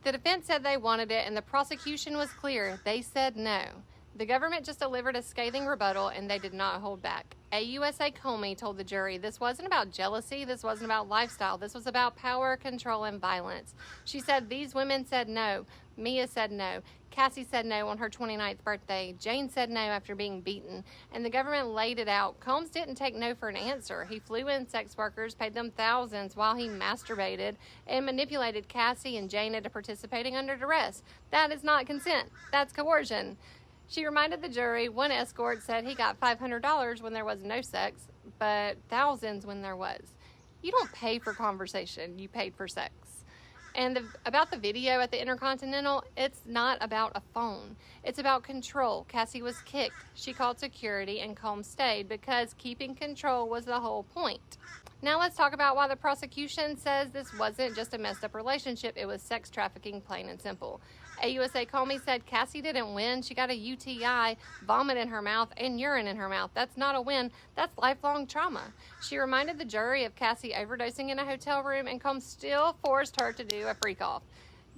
The defense said they wanted it, and the prosecution was clear. They said no. The government just delivered a scathing rebuttal, and they did not hold back. AUSA Comey told the jury this wasn't about jealousy, this wasn't about lifestyle, this was about power, control, and violence. She said these women said no. Mia said no. Cassie said no on her 29th birthday. Jane said no after being beaten. And the government laid it out. Combs didn't take no for an answer. He flew in sex workers, paid them thousands while he masturbated, and manipulated Cassie and Jane into participating under duress. That is not consent. That's coercion. She reminded the jury one escort said he got $500 when there was no sex, but thousands when there was. You don't pay for conversation, you paid for sex. And about the video at the Intercontinental, it's not about a phone. It's about control. Cassie was kicked. She called security, and Combs stayed because keeping control was the whole point. Now let's talk about why the prosecution says this wasn't just a messed up relationship, it was sex trafficking, plain and simple. AUSA Comey said Cassie didn't win. She got a UTI, vomit in her mouth, and urine in her mouth. That's not a win. That's lifelong trauma. She reminded the jury of Cassie overdosing in a hotel room, and Combs still forced her to do a freak-off.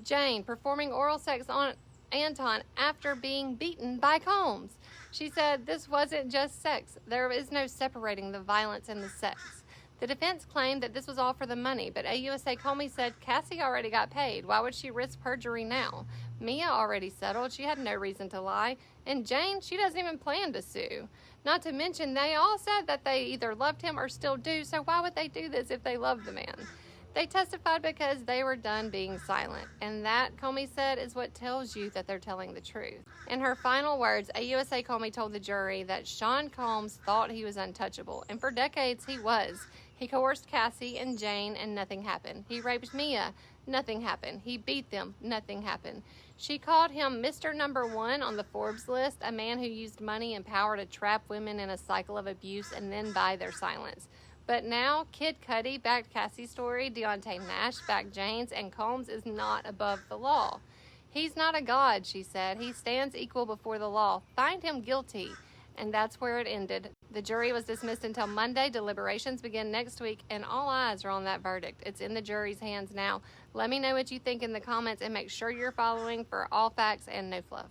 Jane performing oral sex on Anton after being beaten by Combs. She said this wasn't just sex. There is no separating the violence and the sex. The defense claimed that this was all for the money, but AUSA Comey said Cassie already got paid. Why would she risk perjury now? Mia already settled. She had no reason to lie. And Jane, she doesn't even plan to sue. Not to mention, they all said that they either loved him or still do, so why would they do this if they loved the man? They testified because they were done being silent. And that, Comey said, is what tells you that they're telling the truth. In her final words, AUSA Comey told the jury that Sean Combs thought he was untouchable. And for decades, he was. He coerced Cassie and Jane, and nothing happened. He raped Mia. Nothing happened. He beat them. Nothing happened. She called him Mr. Number One on the Forbes list, a man who used money and power to trap women in a cycle of abuse and then buy their silence. But now, Kid Cudi backed Cassie's story, Deontay Nash backed Jane's, and Combs is not above the law. He's not a god, she said. He stands equal before the law. Find him guilty. And that's where it ended. The jury was dismissed until Monday. Deliberations begin next week, and all eyes are on that verdict. It's in the jury's hands now. Let me know what you think in the comments, and make sure you're following for all facts and no fluff.